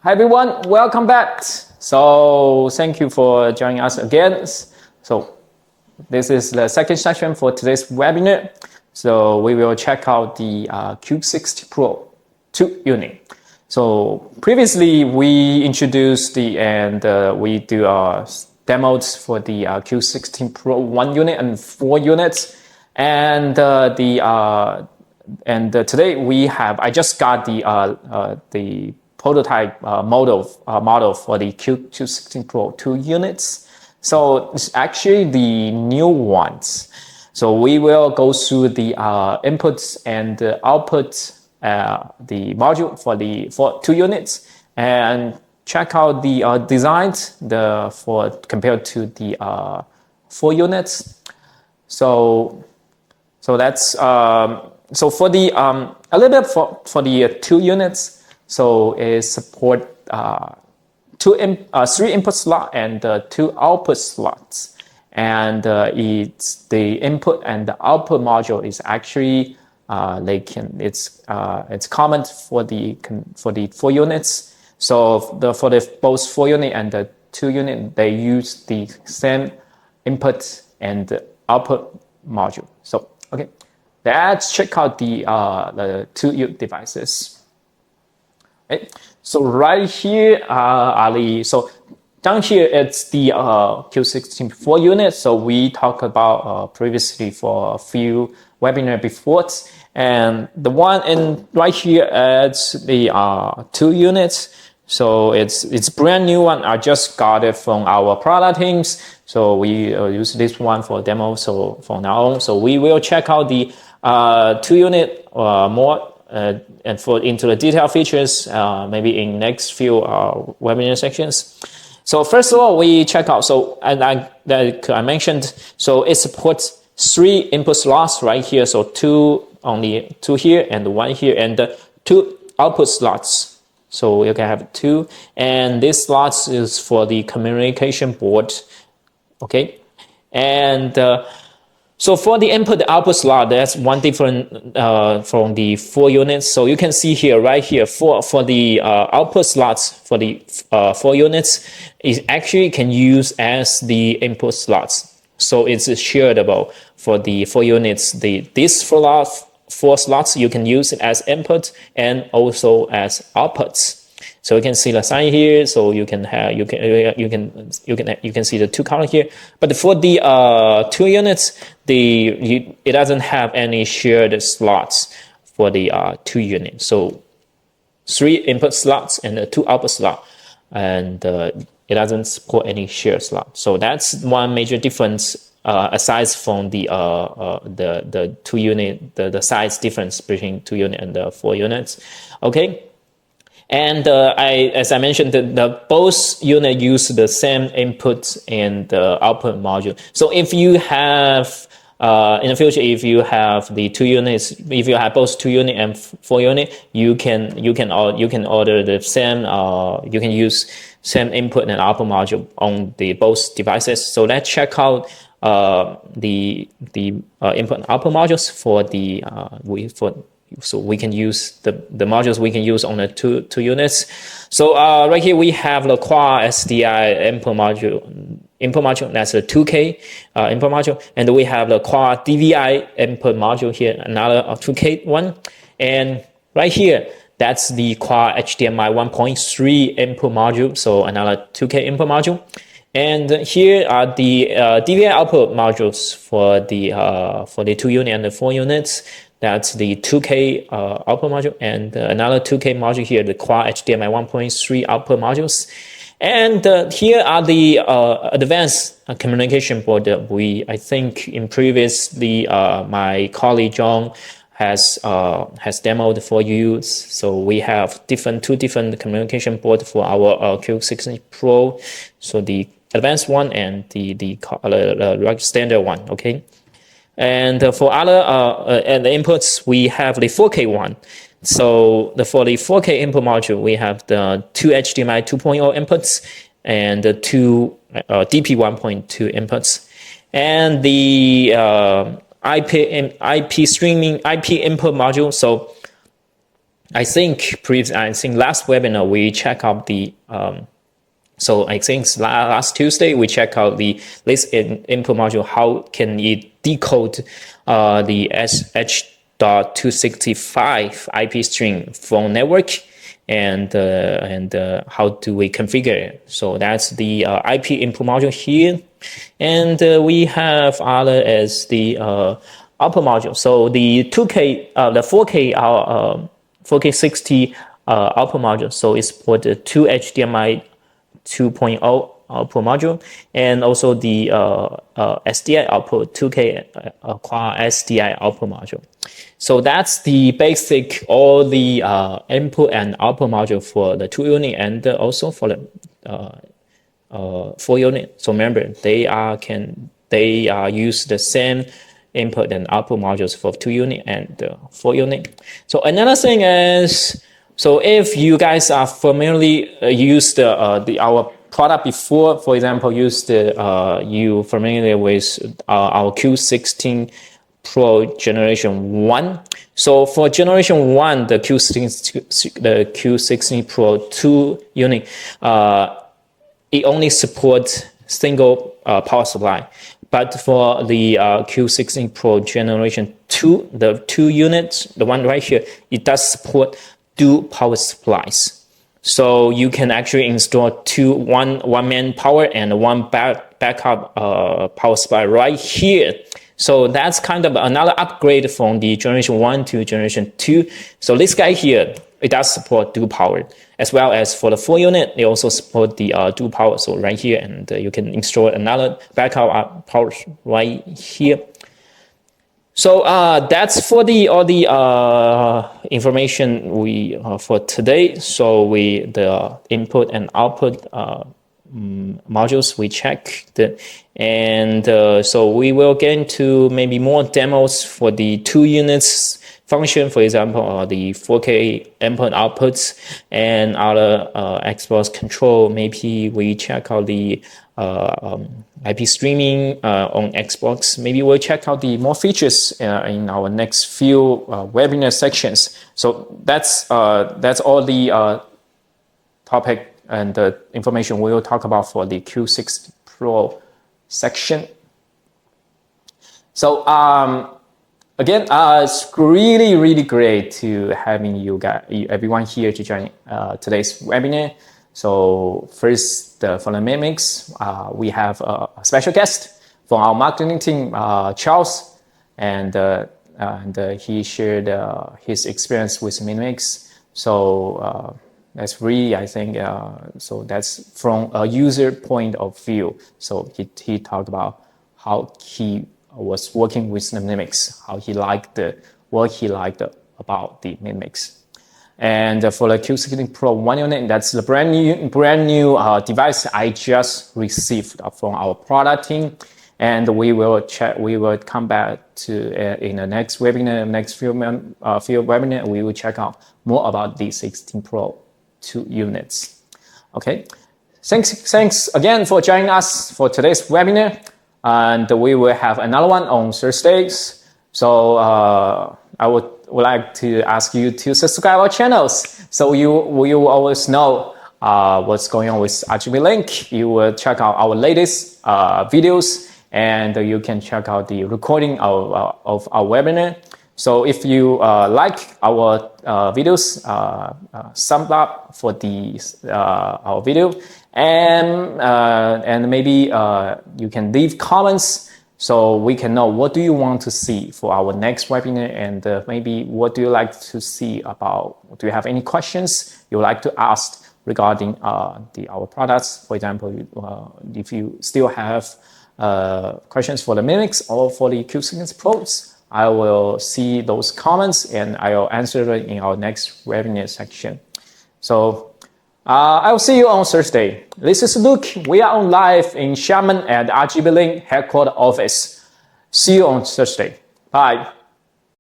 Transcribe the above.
Hi everyone, welcome back. So thank you for joining us again. So this is the second session for today's webinar. So we will check out the Q16pro 2 unit. So previously we introduced we do demos for the Q16pro 1 unit and 4 units. And today I just got the prototype model for the Q16pro 2 units. So it's actually the new ones. So we will go through the inputs and outputs, the module for 2 units, and check out the designs compared to the 4 units. So that's so for the a little bit for the 2 units. So it support 3 input slot and 2 output slots, and the input and the output module is actually it's common for the 4 units. So for both 4 unit and the 2 unit, they use the same input and output module. So okay, let's check out the 2 devices. Okay. So right here so down here it's the Q16pro unit. So we talked about previously for a few webinar before, and the one right here it's the 2 units. So it's brand new one. I just got it from our product teams. So we use this one for demo. So from now on, so we will check out the 2 unit more. And into the detailed features, maybe in next few webinar sections. So first of all, we check out. So like I mentioned, so it supports 3 input slots right here. So only 2 here and 1 here, and 2 output slots. So you can have 2, and this slots is for the communication board. Okay, and so for the input output slot, that's one different from the 4 units. So you can see here, right here, for the output slots for the 4 units, it actually can use as the input slots. So it's shareable for the 4 units. These 4 slots you can use it as input and also as outputs. So you can see the sign here. So you can see the 2 color here. But for the 2 units, it doesn't have any shared slots for the 2 units. So 3 input slots and 2 output slot, and it doesn't support any shared slot. So that's one major difference. Aside from the 2 unit, the size difference between 2 unit and the 4 units. Okay. And as I mentioned, the both units use the same input and output module. So if you have in the future, if you have the 2 units, if you have both 2 unit and 4 unit, you can order the same. You can use same input and output module on the both devices. So let's check out the input and output modules for the so we can use the modules we can use on the two units. So right here we have the Quad SDI input module. That's a 2K input module, and we have the Quad DVI input module here, another 2K one, and right here that's the Quad HDMI 1.3 input module, so another 2K input module. And here are the DVI output modules for the 2 unit and the 4 units. That's the 2K output module, and another 2K module here, the Quad HDMI 1.3 output modules. And here are the advanced communication board that I think in previously my colleague John has demoed for you. So we have 2 different communication board for our Q16pro. So the advanced one and the standard one. Okay. And for other and the inputs, we have the 4K one. So for the 4K input module, we have the 2 HDMI 2.0 inputs and the 2 DP 1.2 inputs, and the IP streaming IP input module. So I think last webinar we check out the so I think last Tuesday we check out the list input module. How can it decode the H.265 IP string phone network, and how do we configure it? So that's the IP input module here, and we have other as the output module. So the 2K, the 4K 4K60 output module. So it's for the 2 HDMI 2.0 output module, and also the SDI output 2K quad SDI output module. So that's the basic, all the input and output module for the 2 unit, and also for the 4 unit. So remember, they use the same input and output modules for 2 unit and 4 unit. So another thing is, so if you guys are familiar, used our product before, for example, you familiar with our Q16pro generation 1. So for generation 1, the Q16 Pro 2 unit, it only supports single power supply. But for the Q16 Pro generation 2, the 2 units, the one right here, it does support dual power supplies. So you can actually install one main power and one backup power supply right here. So that's kind of another upgrade from the generation 1 to generation 2. So this guy here, it does support dual power, as well as for the 4 unit, they also support the dual power. So right here, and you can install another backup power right here. So that's for all the information we for today. So the input and output modules we checked, and so we will get into maybe more demos for the 2 units function, for example, the 4K input outputs and other Xbox control. Maybe we check out the IP streaming on Xbox. Maybe we'll check out the more features in our next few webinar sections. So that's all the topic and the information we will talk about for the Q16 Pro section. So again, it's really great to having everyone here to join today's webinar. So first, for the mimics, we have a special guest from our marketing team, Charles, and he shared his experience with mimics. So that's really, I think, so that's from a user point of view. So he talked about how he was working with the mimics, how he liked what he liked about the mimics. And for the Q16 Pro 1 unit, that's the brand new device I just received from our product team, and we will come back to in the next webinar, next few webinar. We will check out more about the 16 Pro 2 units. Okay, thanks again for joining us for today's webinar, and we will have another one on Thursdays. So I would like to ask you to subscribe our channels, so you will always know what's going on with RGB Link. You will check out our latest videos, and you can check out the recording of our webinar. So if you like our videos, sum up for our video, and maybe you can leave comments, so we can know what do you want to see for our next webinar, and maybe what do you like to see about, do you have any questions you would like to ask regarding our products? For example, if you still have questions for the Mimics or for the Q16 Pros, I will see those comments and I will answer them in our next webinar section. So I will see you on Thursday. This is Luke. We are on live in Xiamen at RGB Link headquarters office. See you on Thursday. Bye.